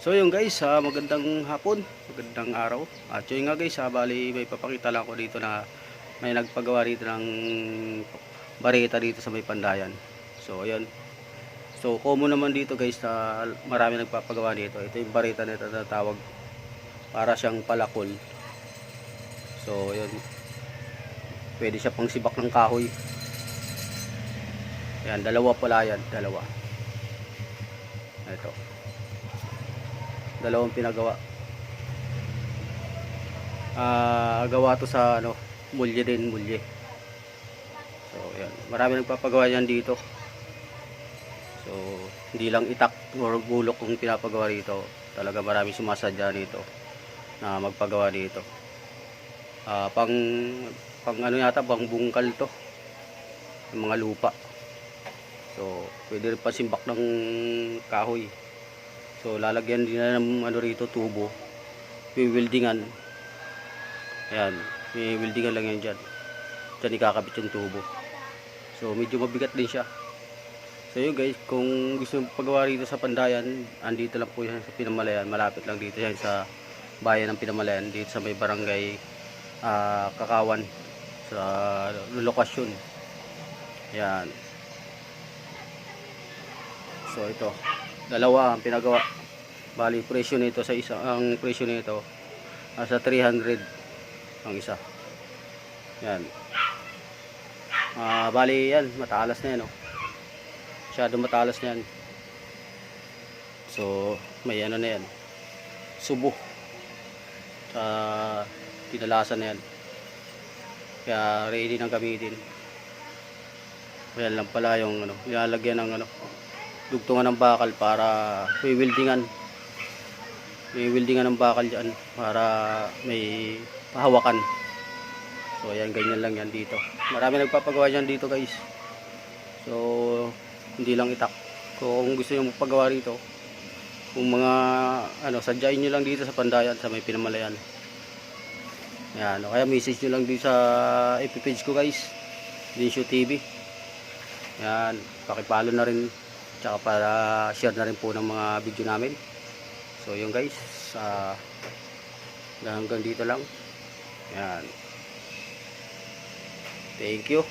So yun guys, magandang hapon, magandang araw. At yun nga guys, bali may papakita lang ko dito na may nagpagawa dito ng bareta dito sa may Pandayan. So ayun. So common naman dito guys na marami nagpapagawa dito. Ito yung bareta na tinatawag, para siyang palakol. So ayun. Pwede siya pang sibak ng kahoy. Ayan, dalawa pala yan, dalawa. Ito. Dalawang pinagawa. Gawa to sa mulye din, mulye. So ayan, marami nagpapagawa yan dito. So hindi lang itak or bulok kung pinapagawa dito. Talaga marami sumasadya dito na magpagawa dito. Pang yata, pang bungkal to, yung mga lupa. So pwede rin pasimbak ng kahoy. So lalagyan din na ng rito, tubo. Wildingan. Ayan, may wildingan lang yan dyan. Dyan ikakabit yung tubo. So medyo mabigat din siya. So yun guys, kung gusto nyo pagawa rito sa Pandayan, andito lang po yan sa Pinamalayan. Malapit lang dito yan sa bayan ng Pinamalayan, dito sa may barangay Kakawan, sa lokasyon. Ayan. So ito, dalawa ang pinagawa. Bali presyo nito sa isa, ang presyo nito sa 300 ang isa. Yan. Bali yan, matalas na yan, oh. Masyado matalas na yan. So may na yan, subo sa pinalasan na yan. Kaya ready nang gamitin. Ayan lang pala yung nilalagyan ng dugtungan ng bakal para may wildingan ng bakal dyan para may pahawakan. So ayan, ganyan lang yan dito. Marami nagpapagawa dyan dito guys. So hindi lang itak. Kung gusto nyo magpagawa rito, kung mga sadyain nyo lang dito sa Pandayan, sa may Pinamalayan. Ayan, kaya message nyo lang dito sa FB page ko guys, Dinsyo TV. Ayan, pakipalo na rin, tsaka para share na rin po ng mga video namin. So yun guys, hanggang dito lang. Ayan, thank you.